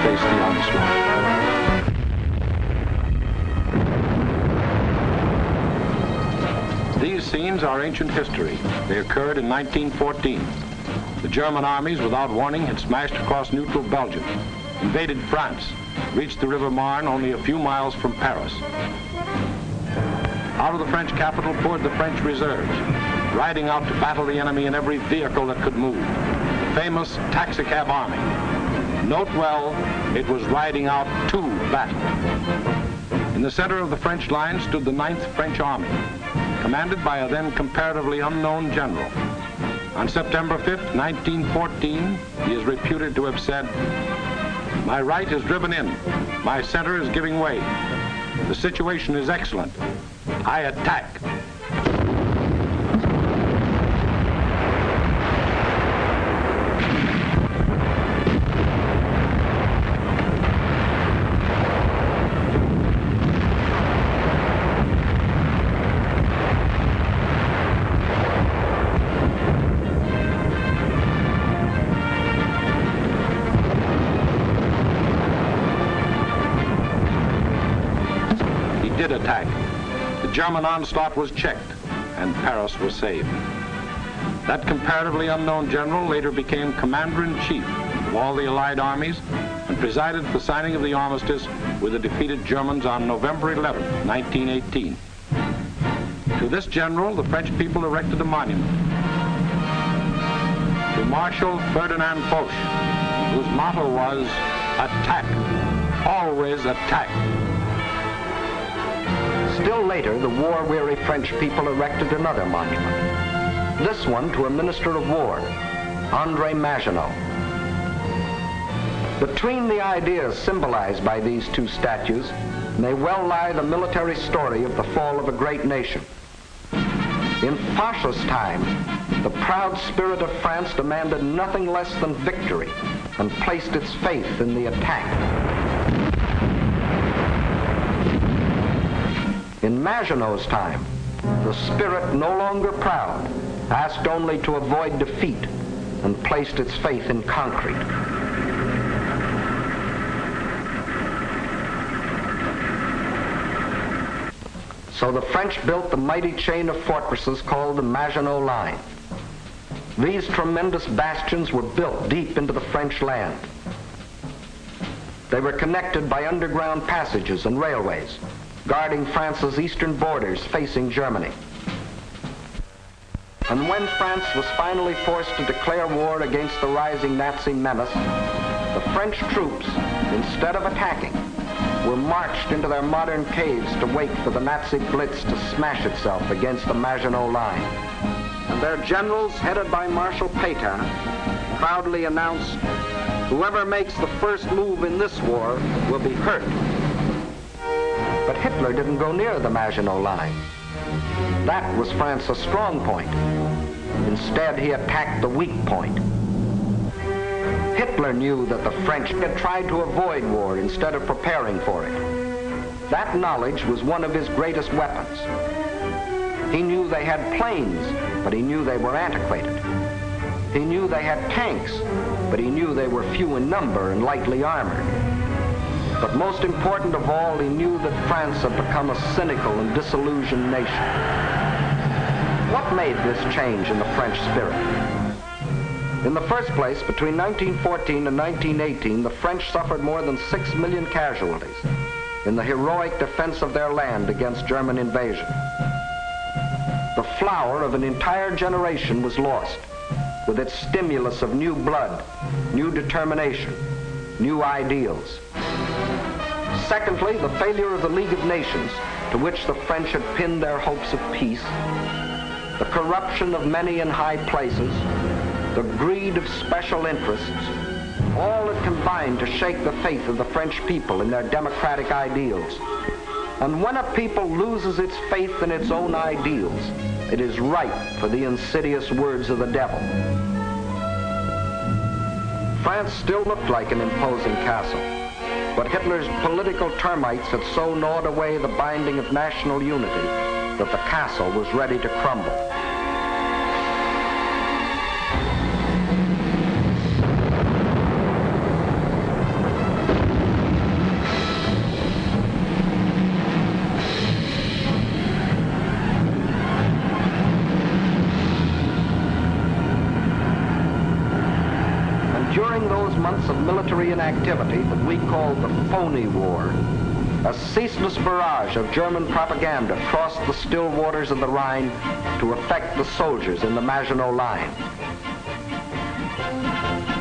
face the onslaught. These scenes are ancient history. They occurred in 1914. The German armies, without warning, had smashed across neutral Belgium, invaded France, reached the River Marne only a few miles from Paris. Out of the French capital poured the French reserves, riding out to battle the enemy in every vehicle that could move. The famous taxicab army. Note well, it was riding out to battle. In the center of the French line stood the 9th French Army, commanded by a then comparatively unknown general. On September 5th, 1914, he is reputed to have said, "My right is driven in. My center is giving way. The situation is excellent. I attack." Attack. The German onslaught was checked, and Paris was saved. That comparatively unknown general later became commander-in-chief of all the Allied armies and presided at the signing of the armistice with the defeated Germans on November 11, 1918. To this general, the French people erected a monument. To Marshal Ferdinand Foch, whose motto was, "Attack, always attack." Still later, the war-weary French people erected another monument. This one to a minister of war, André Maginot. Between the ideas symbolized by these two statues may well lie the military story of the fall of a great nation. In Foch's time, the proud spirit of France demanded nothing less than victory and placed its faith in the attack. In Maginot's time, the spirit, no longer proud, asked only to avoid defeat and placed its faith in concrete. So the French built the mighty chain of fortresses called the Maginot Line. These tremendous bastions were built deep into the French land. They were connected by underground passages and railways, guarding France's eastern borders facing Germany. And when France was finally forced to declare war against the rising Nazi menace, the French troops, instead of attacking, were marched into their modern caves to wait for the Nazi blitz to smash itself against the Maginot Line. And their generals, headed by Marshal Pétain, proudly announced, "Whoever makes the first move in this war will be hurt." But Hitler didn't go near the Maginot Line. That was France's strong point. Instead, he attacked the weak point. Hitler knew that the French had tried to avoid war instead of preparing for it. That knowledge was one of his greatest weapons. He knew they had planes, but he knew they were antiquated. He knew they had tanks, but he knew they were few in number and lightly armored. But most important of all, he knew that France had become a cynical and disillusioned nation. What made this change in the French spirit? In the first place, between 1914 and 1918, the French suffered more than 6 million casualties in the heroic defense of their land against German invasion. The flower of an entire generation was lost, with its stimulus of new blood, new determination, new ideals. Secondly, the failure of the League of Nations, to which the French had pinned their hopes of peace, the corruption of many in high places, the greed of special interests, all had combined to shake the faith of the French people in their democratic ideals. And when a people loses its faith in its own ideals, it is ripe for the insidious words of the devil. France still looked like an imposing castle, but Hitler's political termites had so gnawed away the binding of national unity that the castle was ready to crumble. During those months of military inactivity that we called the phony war, a ceaseless barrage of German propaganda crossed the still waters of the Rhine to affect the soldiers in the Maginot Line.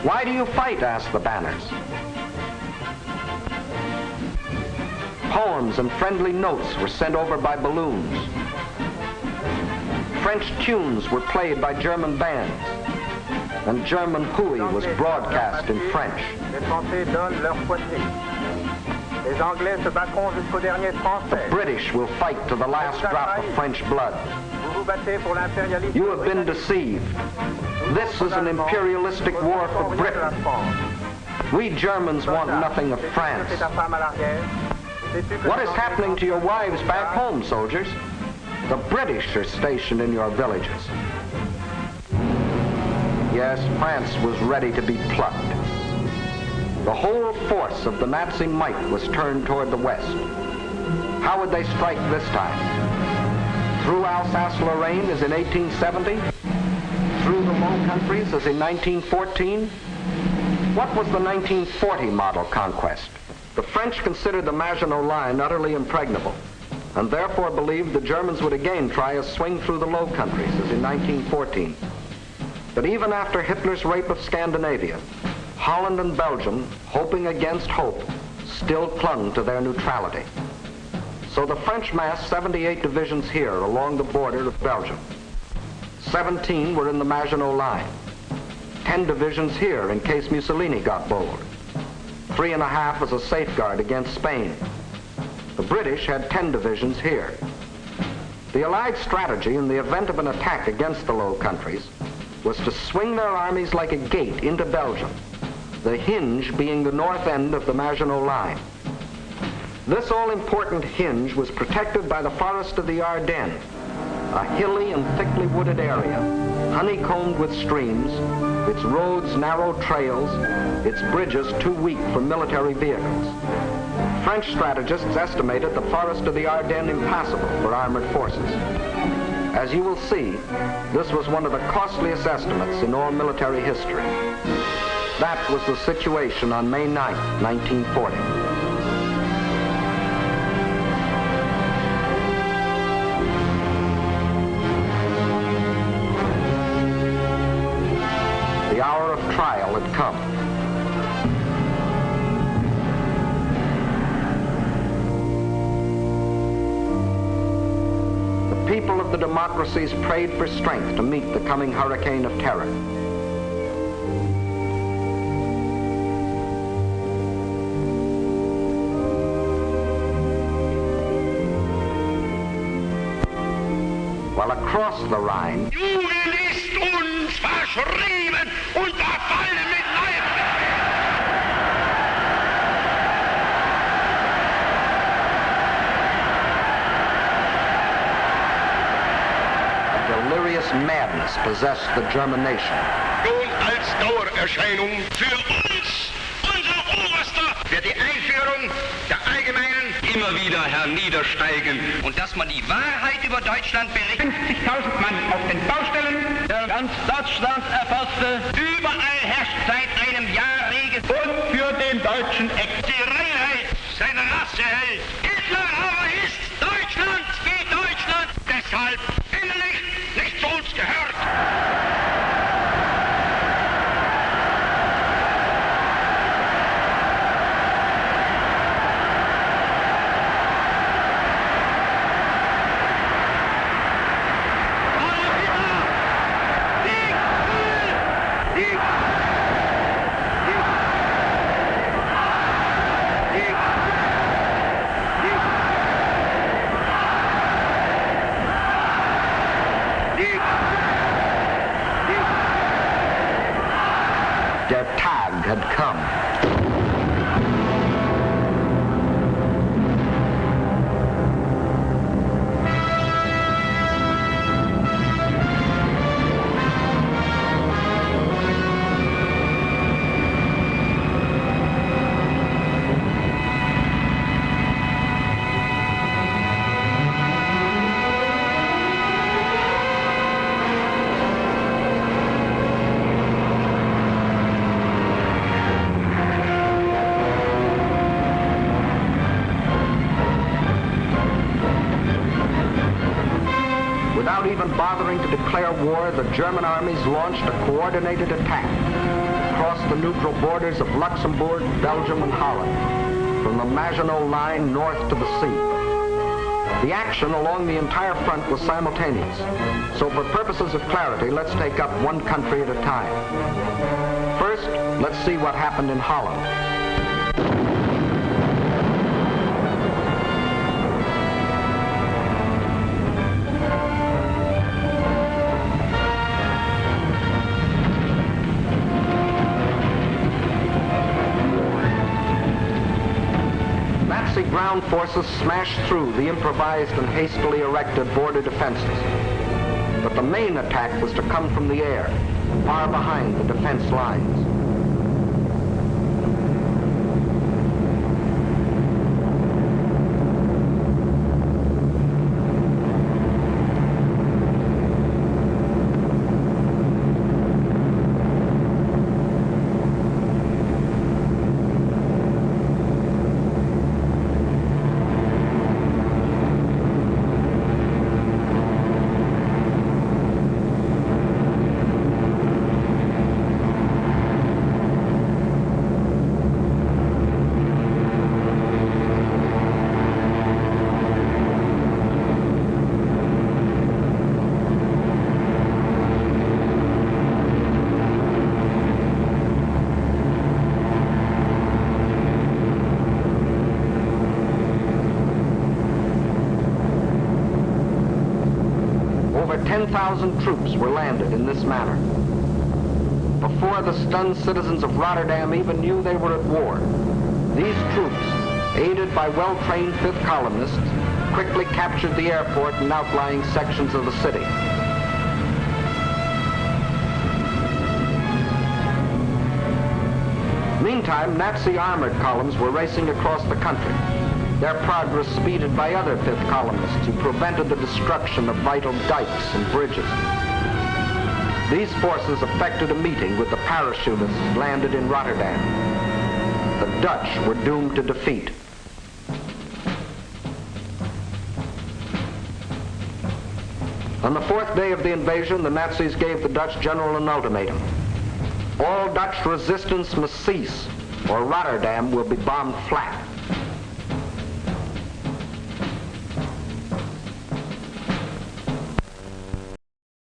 Why do you fight? Asked the banners. Poems and friendly notes were sent over by balloons. French tunes were played by German bands, and German hooey was broadcast in French. The British will fight to the last drop of French blood. You have been deceived. This is an imperialistic war for Britain. We Germans want nothing of France. What is happening to your wives back home, soldiers? The British are stationed in your villages. Yes, France was ready to be plucked. The whole force of the Nazi might was turned toward the west. How would they strike this time? Through Alsace-Lorraine as in 1870? Through the Low Countries as in 1914? What was the 1940 model conquest? The French considered the Maginot Line utterly impregnable, and therefore believed the Germans would again try a swing through the Low Countries as in 1914. But even after Hitler's rape of Scandinavia, Holland and Belgium, hoping against hope, still clung to their neutrality. So the French massed 78 divisions here along the border of Belgium. 17 were in the Maginot Line. 10 divisions here in case Mussolini got bold. 3.5 as a safeguard against Spain. The British had 10 divisions here. The Allied strategy in the event of an attack against the Low Countries was to swing their armies like a gate into Belgium, the hinge being the north end of the Maginot Line. This all-important hinge was protected by the forest of the Ardennes, a hilly and thickly wooded area, honeycombed with streams, its roads narrow trails, its bridges too weak for military vehicles. French strategists estimated the forest of the Ardennes impassable for armored forces. As you will see, this was one of the costliest estimates in all military history. That was the situation on May 9, 1940. The hour of trial had come. The people of the democracies prayed for strength to meet the coming hurricane of terror. While across the Rhine, Jugend ist uns verschrieben und verfallen mit Leib. a delirious madness possessed the German nation. Nun als Dauererscheinung für uns, unser Oberster, wird die Einführung der allgemeinen immer wieder herniedersteigen und dass man die Wahrheit über Deutschland berichtet. 50.000 Mann auf den Baustellen, der ganz Deutschland erfasste. Überall herrscht seit einem Jahr Regen und für den deutschen Eck. Die Reinheit seiner Rasse hält. Hitler aber ist Deutschland wie Deutschland, deshalb innerlich nicht zu uns gehört. Der Tag had come. declare war, the German armies launched a coordinated attack across the neutral borders of Luxembourg, Belgium, and Holland, from the Maginot Line north to the sea. The action along the entire front was simultaneous, so for purposes of clarity, let's take up one country at a time. First, let's see what happened in Holland. Nazi ground forces smashed through the improvised and hastily erected border defenses. But the main attack was to come from the air, far behind the defense lines. Over 10,000 troops were landed in this manner. Before the stunned citizens of Rotterdam even knew they were at war, these troops, aided by well-trained 5th columnists, quickly captured the airport and outlying sections of the city. Meantime, Nazi armored columns were racing across the country, their progress speeded by other 5th columnists who prevented the destruction of vital dikes and bridges. These forces effected a meeting with the parachutists landed in Rotterdam. The Dutch were doomed to defeat. On the 4th day of the invasion, the Nazis gave the Dutch general an ultimatum. All Dutch resistance must cease, or Rotterdam will be bombed flat.